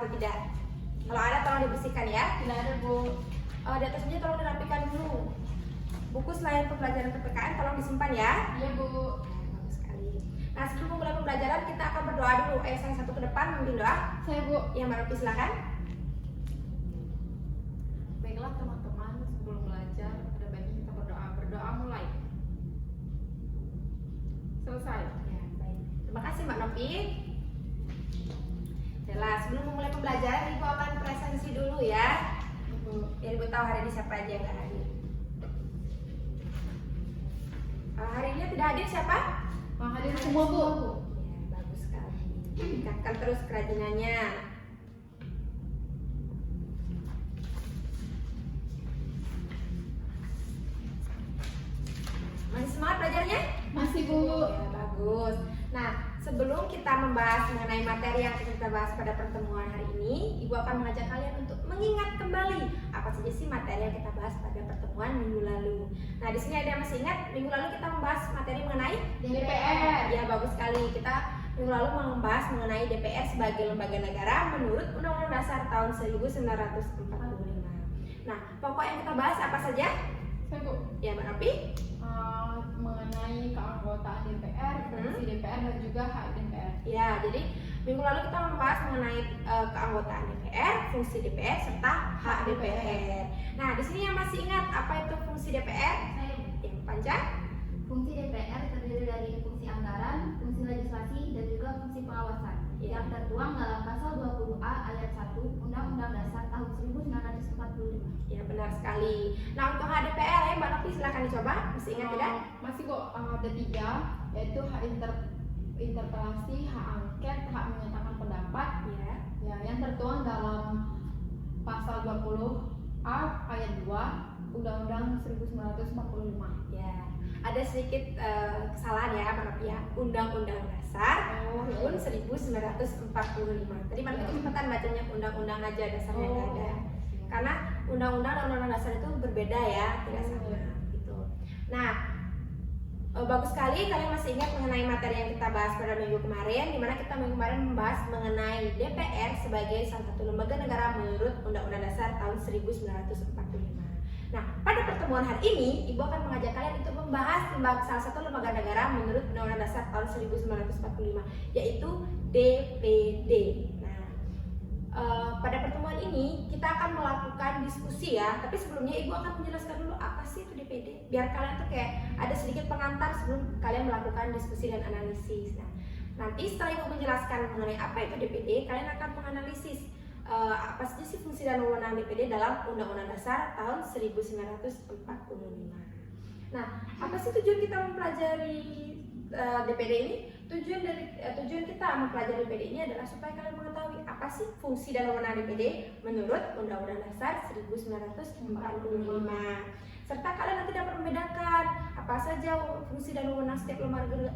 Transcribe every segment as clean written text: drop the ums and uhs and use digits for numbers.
atau tidak? Kalau ada tolong dibersihkan ya. Tidak ada, Bu. Di atas meja tolong dirapikan dulu. Buku selain pembelajaran PPKN tolong disimpan ya. Iya, Bu. Bagus sekali. Nah, sebelum memulai pembelajaran kita akan berdoa dulu. Saya satu ke depan memimpin doa. Saya, Bu. Ya, Mbak Ropi silakan. Baiklah teman-teman, sebelum belajar ada baiknya kita berdoa. Berdoa mulai. Selesai. Ya, baik. Terima kasih Mbak Novi. Jelas, sebelum memulai pembelajaran Ibu akan presensi dulu ya. Biar Ibu tahu hari ini siapa aja yang nggak hadir. Hari ini tidak hadir siapa? Hadir semua, Bu. Ya, bagus sekali. Tingkatkan terus kerajinannya. Masih semangat belajarnya? Masih, Bu. Ya, bagus. Nah, sebelum kita membahas mengenai materi yang kita bahas pada pertemuan hari ini, Ibu akan mengajak kalian untuk mengingat kembali apa saja sih materi yang kita bahas pada pertemuan minggu lalu. Nah, di sini ada yang masih ingat minggu lalu kita membahas materi mengenai DPR. Ya, bagus sekali. Kita minggu lalu membahas mengenai DPR sebagai lembaga negara menurut Undang-Undang Dasar tahun 1945. Nah, pokok yang kita bahas apa saja? Saya, Bu. Ya, Mbak Nopi? Mengenai keanggotaan DPR, fungsi DPR dan juga hak DPR. Ya, jadi minggu lalu kita membahas mengenai keanggotaan DPR, fungsi DPR serta hak DPR. Nah, di sini yang masih ingat apa itu fungsi DPR? Yang Panca? Fungsi DPR terdiri dari fungsi anggaran, fungsi legislasi, dan juga fungsi pengawasan yang tertuang dalam pasal 20A ayat 1 Undang-Undang Dasar tahun 1945. Ya, benar sekali. Nah, untuk hak DPR ya Mbak Novi silakan dicoba. Masih ingat tidak? Masih kok, ada 3, yaitu hak interpelasi, hak angket, hak menyatakan pendapat. Ya. Ya, yang tertuang dalam pasal 20A ayat 2 Undang-Undang 1945. Ya. Ada sedikit kesalahan ya Mbak Novi ya. Undang-Undang Dasar tahun 1945. Tadi Mbak Novi kecepatan bacanya undang-undang aja, dasarnya nggak ada. Karena undang-undang dan undang-undang dasar itu berbeda ya, tidak sama gitu. Nah, bagus sekali kalian masih ingat mengenai materi yang kita bahas pada minggu kemarin, di mana kita minggu kemarin membahas mengenai DPR sebagai salah satu lembaga negara menurut Undang-Undang Dasar tahun 1945. Nah, pada pertemuan hari ini, Ibu akan mengajak kalian untuk membahas salah satu lembaga negara menurut Undang-Undang Dasar tahun 1945, yaitu DPD. Pada pertemuan ini kita akan melakukan diskusi ya, tapi sebelumnya Ibu akan menjelaskan dulu apa sih itu DPD, biar kalian tuh kayak ada sedikit pengantar sebelum kalian melakukan diskusi dan analisis. Nah, nanti setelah Ibu menjelaskan mengenai apa itu DPD, kalian akan menganalisis apa saja sih fungsi dan wewenang DPD dalam Undang-Undang Dasar tahun 1945. Nah, apa sih tujuan kita mempelajari DPD ini? Tujuan kita mempelajari DPD ini adalah supaya kalian mengetahui apa sih fungsi dan wewenang DPD menurut Undang-Undang Dasar 1945. Serta kalian nanti dapat membedakan apa saja fungsi dan wewenang setiap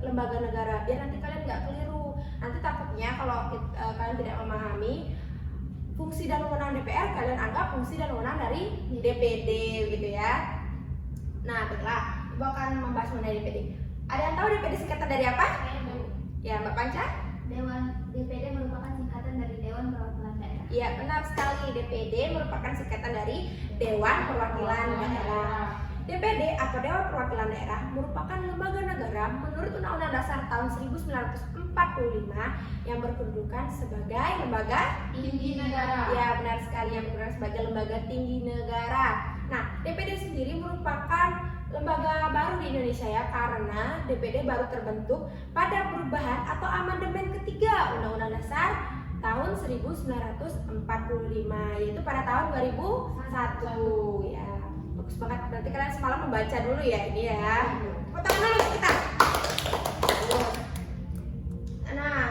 lembaga negara, biar nanti kalian nggak keliru. Nanti takutnya kalau kalian tidak memahami fungsi dan wewenang DPR, kalian anggap fungsi dan wewenang dari DPD gitu ya. Nah, baiklah, Ibu akan membahas mengenai DPD. Ada yang tahu DPD singkatan dari apa? Ya, Mbak Panca? DPD merupakan singkatan dari Dewan Perwakilan Daerah. Iya, benar sekali. DPD merupakan singkatan dari Dewan Perwakilan Daerah. DPD atau Dewan Perwakilan Daerah merupakan lembaga negara menurut Undang-Undang Dasar tahun 1945 yang berkedudukan sebagai lembaga tinggi negara. Ya, benar sekali, yang berperan sebagai lembaga tinggi negara. Nah, DPD sendiri merupakan lembaga baru di Indonesia ya, karena DPD baru terbentuk pada perubahan atau amandemen ketiga Undang-Undang Dasar tahun 1945, yaitu pada tahun 2001 ya. Bagus banget, berarti kalian semalam membaca dulu ya ini ya. Tepuk tangan dulu kita. Nah,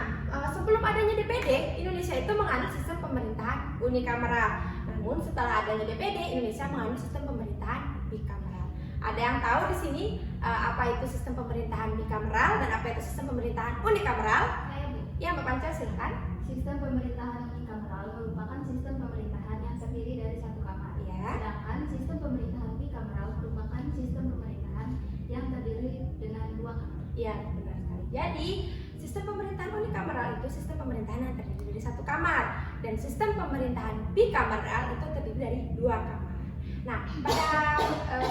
sebelum adanya DPD, Indonesia itu menganut sistem pemerintahan unikameral. Namun setelah adanya DPD, Indonesia menganut sistem pemerintahan bikameral. Ada yang tahu di sini apa itu sistem pemerintahan bikameral dan apa itu sistem pemerintahan unikameral? Saya, Bu. Ya, Mbak Panca silakan. Sistem pemerintahan unikameral merupakan sistem pemerintahan yang terdiri dari satu kamar. Ya. Sedangkan sistem pemerintahan bikameral merupakan sistem pemerintahan yang terdiri dengan dua kamar. Ya, benar sekali. Jadi, sistem pemerintahan unikameral itu sistem pemerintahan yang terdiri dari satu kamar. dan sistem pemerintahan bikameral itu terdiri dari 2 kamar. Nah, pada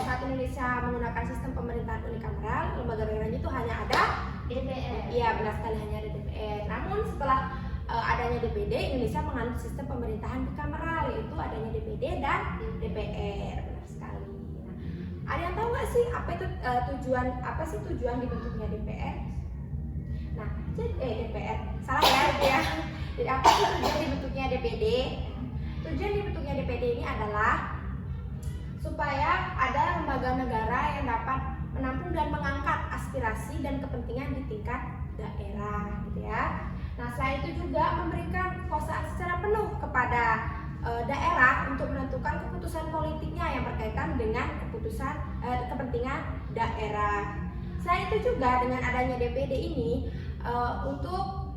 saat Indonesia menggunakan sistem pemerintahan unikameral, lembaga negaranya itu hanya ada DPR. iya benar sekali, hanya ada DPR. Namun setelah adanya DPD, Indonesia menganut sistem pemerintahan bikameral, yaitu adanya DPD dan DPR. Benar sekali. Nah, ada yang tahu nggak sih apa itu tujuan dibentuknya DPR? Nah, DPR salah ya itu ya. Jadi apa sih tujuan dibentuknya DPD? Tujuan dibentuknya DPD ini adalah supaya ada lembaga negara yang dapat menampung dan mengangkat aspirasi dan kepentingan di tingkat daerah, gitu ya. Nah, selain itu juga memberikan kekuasaan secara penuh kepada daerah untuk menentukan keputusan politiknya yang berkaitan dengan kepentingan daerah. Selain itu juga dengan adanya DPD ini untuk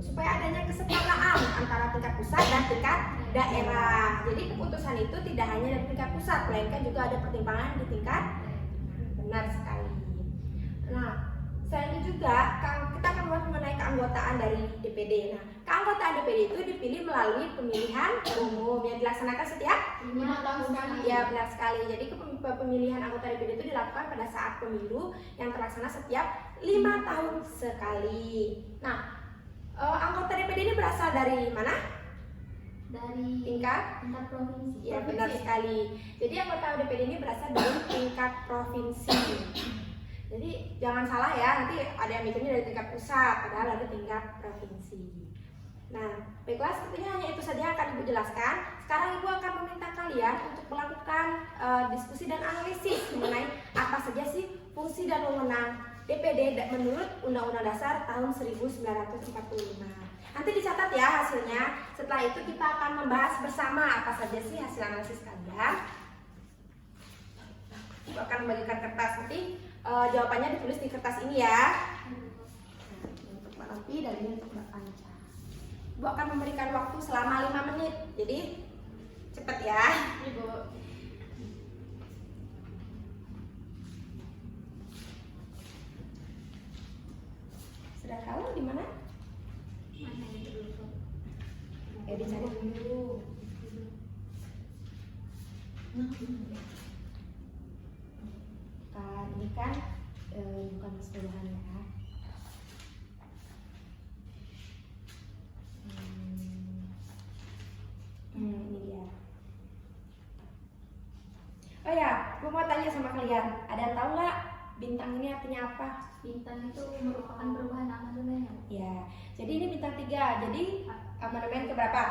supaya adanya kesetaraan antara tingkat pusat dan tingkat daerah. Jadi keputusan itu tidak hanya dari tingkat pusat, melainkan juga ada pertimbangan di tingkat benar sekali. Nah, selain itu juga kita akan membahas mengenai keanggotaan dari DPD. Nah, keanggotaan DPD itu dipilih melalui pemilihan umum yang dilaksanakan setiap 5 tahun sekali. ya benar sekali. Jadi pemilihan anggota DPD itu dilakukan pada saat pemilu yang terlaksana setiap 5 tahun sekali. Nah, anggota DPD ini berasal dari mana? Dari Tingkat provinsi. ya benar sekali. Jadi anggota DPD ini berasal dari tingkat provinsi. Jadi jangan salah ya, nanti ada yang mikirnya dari tingkat pusat, padahal ada tingkat provinsi. Nah, baiklah, sepertinya hanya itu saja yang akan Ibu jelaskan. Sekarang Ibu akan meminta kalian untuk melakukan diskusi dan analisis mengenai apa saja sih fungsi dan wewenang DPD menurut Undang-Undang Dasar tahun 1945. Nanti dicatat ya hasilnya. Setelah itu kita akan membahas bersama apa saja sih hasil analisis kalian. Ibu akan membagikan kertas, nanti jawabannya ditulis di kertas ini ya. Nah, untuk Mbak Novi dan ini untuk Mbak Panca. Ibu akan memberikan waktu selama 5 menit. Jadi cepat ya. Ibu. Sudah tahu di mana? Mana yang dulu? Ya dicari dulu. Ini kan bukan keseluruhan ya. Ini dia. Oh ya, gue mau tanya sama kalian. Ada yang tahu nggak bintang ini artinya apa? Bintang itu merupakan perubahan amandemen. Ya, jadi ini bintang 3. Jadi amandemen keberapa?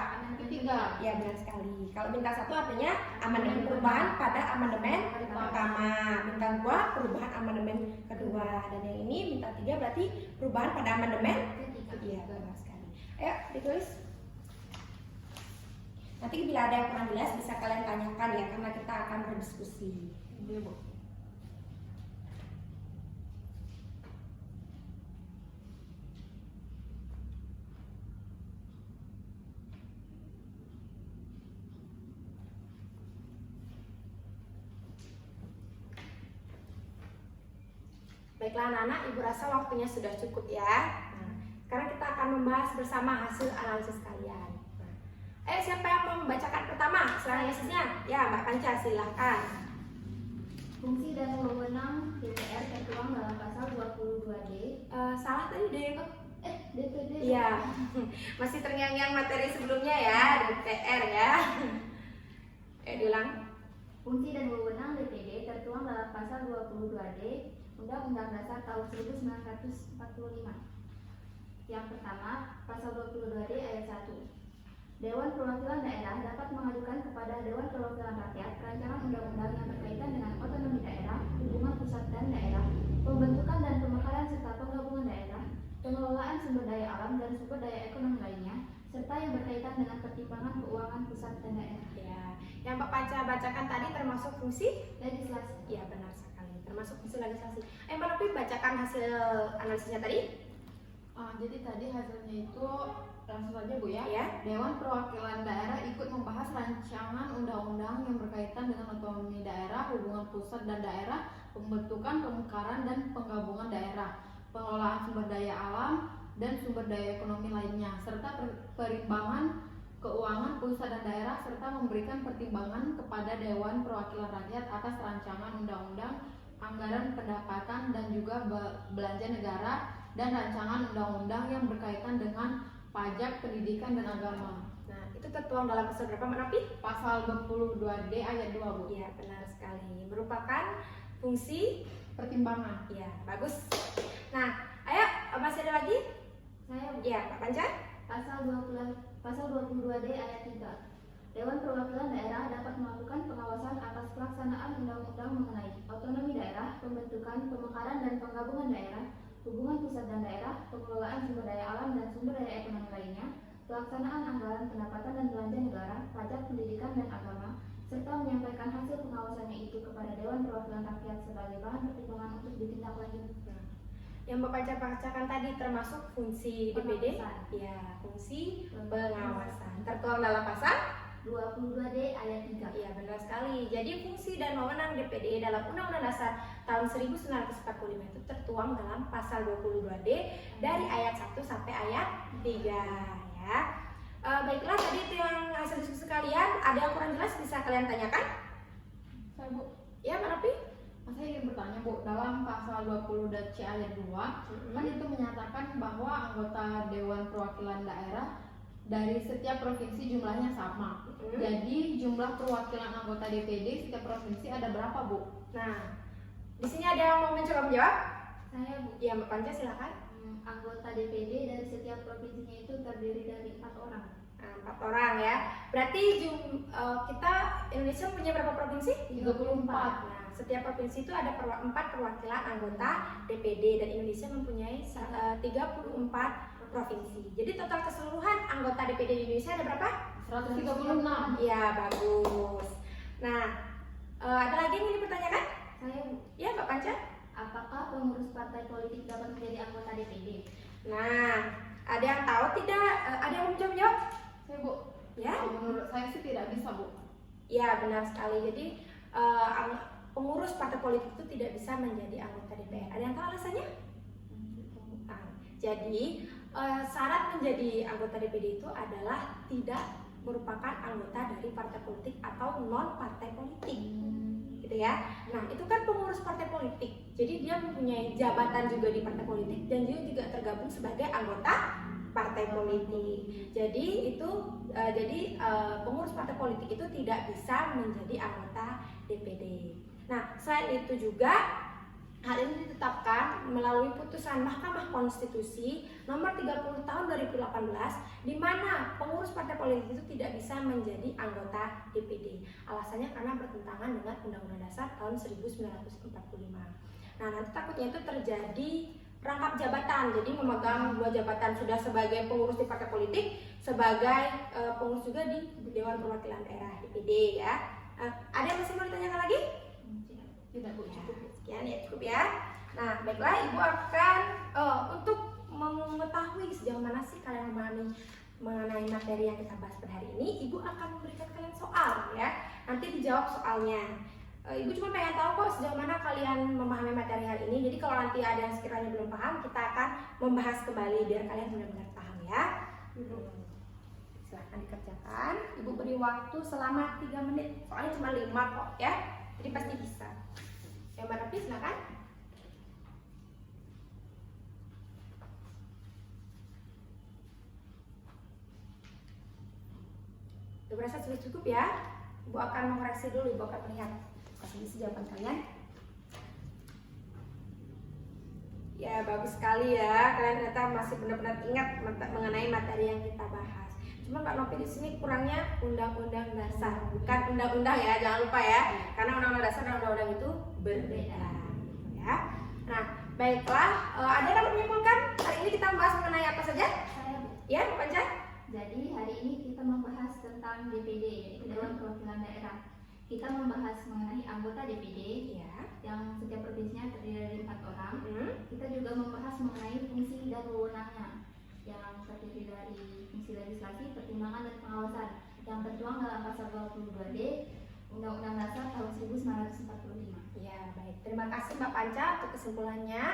Ketiga. Ya benar sekali. Kalau bintang 1 artinya amandemen perubahan pada amandemen pertama. Bintang 2 perubahan amandemen kedua. Dan yang ini bintang 3 berarti perubahan pada amandemen ketiga. Iya benar sekali. Ayo ditulis. Nanti bila ada yang kurang jelas bisa kalian tanyakan ya, karena kita akan berdiskusi. Ibu. Baiklah anak-anak, Ibu rasa waktunya sudah cukup ya. Nah, sekarang kita akan membahas bersama hasil analisis kalian. Nah, siapa yang mau membacakan pertama hasil analisisnya? Ya, Mbak Panca silahkan. Fungsi dan wewenang DPR tertuang dalam pasal 22D. Salah tadi deh. DPD. Iya, masih terngiang-ngiang materi sebelumnya ya, DPR ya. Diulang. Fungsi dan wewenang DPD tertuang dalam pasal 22D Undang-Undang Dasar tahun 1945. Yang pertama, pasal 22D ayat 1. Dewan Perwakilan Daerah dapat mengajukan kepada Dewan Perwakilan Rakyat rancangan undang-undang yang berkaitan dengan otonomi daerah, hubungan pusat dan daerah, pembentukan dan pemekaran serta penggabungan daerah, pengelolaan sumber daya alam dan sumber daya ekonomi lainnya, serta yang berkaitan dengan pertimbangan keuangan pusat dan daerah. Ya, yang Mbak Panca bacakan tadi termasuk fungsi? Legislasi. Ya, benar sekali. Termasuk fungsi legislasi. Mbak Novi bacakan hasil analisisnya tadi. Jadi tadi hasilnya itu langsung aja Bu ya. Ya. Dewan Perwakilan Daerah ikut membahas rancangan undang-undang yang berkaitan dengan otonomi daerah, hubungan pusat dan daerah, pembentukan, pemekaran dan penggabungan daerah, pengelolaan sumber daya alam, dan sumber daya ekonomi lainnya, serta perimbangan keuangan pusat dan daerah, serta memberikan pertimbangan kepada Dewan Perwakilan Rakyat atas rancangan undang-undang, anggaran pendapatan dan juga belanja negara, dan rancangan undang-undang yang berkaitan dengan pajak, pendidikan, dan agama. Nah, itu tertuang dalam pasal berapa, Mbak Nopi? Pasal 22D ayat 2, Bu. Iya, benar sekali. Merupakan fungsi Pertimbangan. ya, bagus. Nah, ayo masih ada lagi? Saya Ya, Pak Panca. Pasal 22D ayat 3. Dewan Perwakilan Daerah dapat melakukan pengawasan atas pelaksanaan undang-undang mengenai otonomi daerah, pembentukan, pemekaran dan penggabungan daerah, hubungan pusat dan daerah, pengelolaan sumber daya alam dan sumber daya ekonomi lainnya, pelaksanaan anggaran pendapatan dan belanja negara, pajak, pendidikan dan agama, serta menyampaikan hasil pengawasannya itu kepada Dewan Perwakilan Rakyat sebagai bahan pertimbangan untuk ditindaklanjuti. Yang Bapak bacakan tadi termasuk fungsi DPD? Pengawasan. Ya, fungsi pengawasan. Tertuang dalam pasal? 22D ayat 3. Iya, benar sekali. Jadi fungsi dan wewenang DPD dalam Undang-Undang Dasar tahun 1945 itu tertuang dalam pasal 22D dari ayat 1 sampai ayat 3 ya. Baiklah, tadi itu yang hasil diskusi kalian. Ada yang kurang jelas bisa kalian tanyakan? Saya, Bu. Ya, Mbak Nopi? Saya ingin bertanya, Bu, dalam pasal 20C ayat 2 kan itu menyatakan bahwa anggota Dewan Perwakilan Daerah dari setiap provinsi jumlahnya sama. Jadi jumlah perwakilan anggota DPD setiap provinsi ada berapa, Bu? Nah, di sini ada yang mau mencoba menjawab? Saya, Bu. Ya, Mbak Panca silakan. Anggota DPD dari setiap provinsinya itu terdiri dari 4 orang. Nah, 4 orang ya. Berarti kita Indonesia punya berapa provinsi? 34. Nah, setiap provinsi itu ada 4 perwakilan anggota DPD dan Indonesia mempunyai 34 provinsi. Jadi total keseluruhan anggota DPD di Indonesia ada berapa? 136. Iya, bagus. Nah, ada lagi yang ingin dipertanyakan? Saya, Bu. Ya, Mbak Panca? Apakah pengurus partai politik dapat menjadi anggota DPD? Nah, ada yang tahu tidak? Ada yang mau mencoba menjawab? Saya, Bu. Ya? Menurut saya sih tidak bisa, Bu. Ya, benar sekali. Jadi pengurus partai politik itu tidak bisa menjadi anggota DPR. Ada yang tahu alasannya? Nah, jadi syarat menjadi anggota DPD itu adalah tidak merupakan anggota dari partai politik atau non partai politik, gitu ya. Nah, itu kan pengurus partai politik. Jadi dia mempunyai jabatan juga di partai politik dan dia juga tergabung sebagai anggota partai politik. Jadi pengurus partai politik itu tidak bisa menjadi anggota DPD. Nah, selain itu juga hal ini ditetapkan melalui putusan Mahkamah Konstitusi nomor 30 tahun 2018 di mana pengurus partai politik itu tidak bisa menjadi anggota DPD. Alasannya karena bertentangan dengan Undang-Undang Dasar tahun 1945. Nah, nanti takutnya itu terjadi rangkap jabatan, jadi memegang 2 jabatan, sudah sebagai pengurus di partai politik, sebagai pengurus juga di Dewan Perwakilan Daerah DPD ya. Ada yang masih mau ditanyakan lagi? Tidak, Bu. Cukup. Sekian ya, cukup ya. Nah, baiklah, Ibu akan untuk mengetahui sejauh mana sih kalian memahami mengenai materi yang kita bahas pada hari ini, Ibu akan memberikan kalian soal ya. Nanti dijawab soalnya. Ibu cuma pengen tahu kok sejauh mana kalian memahami materi hari ini. Jadi kalau nanti ada yang sekiranya belum paham, kita akan membahas kembali biar kalian benar-benar paham ya. Silahkan dikerjakan. Ibu beri waktu selama 3 menit. Soalnya cuma 5 kok ya. Jadi pasti bisa. Yang Mbak Nopi silakan. Udah berasa sudah cukup ya. Ibu akan mengoreksi dulu, Ibu akan melihat kasih jawaban kalian. Ya, bagus sekali ya. Kalian ternyata masih benar-benar ingat mengenai materi yang kita bahas. Cuma Mbak Nopi di sini kurangnya Undang-Undang Dasar, bukan undang-undang ya, jangan lupa ya. Karena Undang-Undang Dasar dan Undang-Undang itu berbeda. Ya. Nah, baiklah. Ada yang dapat menyimpulkan hari ini kita membahas mengenai apa saja? Saya, Bu. Ya, Mbak Panca? Jadi hari ini kita membahas tentang DPD, yaitu Dewan Perwakilan Daerah. Kita membahas mengenai anggota DPD Ya. yang setiap provinsinya terdiri dari 4 orang. Kita juga membahas mengenai fungsi dan wewenangnya yang terdiri dari fungsi legislasi, pertimbangan dan pengawasan yang tertuang dalam pasal 22D Undang-Undang Dasar tahun 1945. Ya, baik. Terima kasih Mbak Panca untuk kesimpulannya.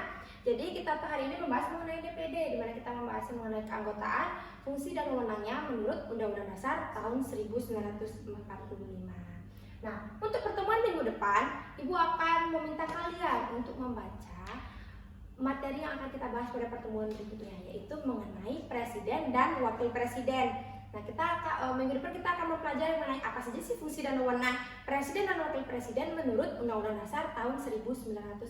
Jadi kita tuh hari ini membahas mengenai DPD, di mana kita membahas mengenai keanggotaan, fungsi dan wewenangnya menurut Undang-Undang Dasar tahun 1945. Nah, untuk pertemuan minggu depan, Ibu akan meminta kalian untuk membaca materi yang akan kita bahas pada pertemuan berikutnya, yaitu mengenai presiden dan wakil presiden. Nah, minggu depan kita akan mempelajari mengenai apa saja sih fungsi dan wewenang presiden dan wakil presiden menurut Undang-Undang Dasar tahun 1945.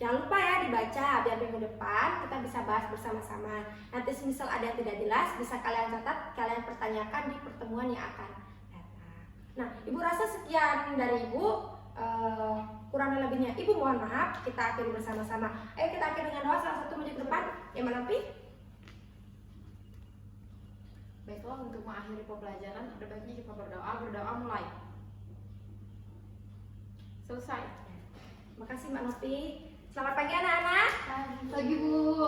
Jangan lupa ya dibaca, biar minggu depan kita bisa bahas bersama-sama. Nanti misal ada yang tidak jelas, bisa kalian catat, kalian pertanyakan di pertemuan yang akan datang. Nah, Ibu rasa sekian dari Ibu. Kurang lebihnya Ibu mohon maaf, kita akhiri bersama-sama. Ayo kita akhiri dengan doa, salah satu maju ke depan. Yang mana Pi? Baiklah, untuk mengakhiri pembelajaran ada baiknya kita berdoa mulai. Selesai. Makasih Mbak Nopi. Selamat pagi anak-anak. Pagi Bu.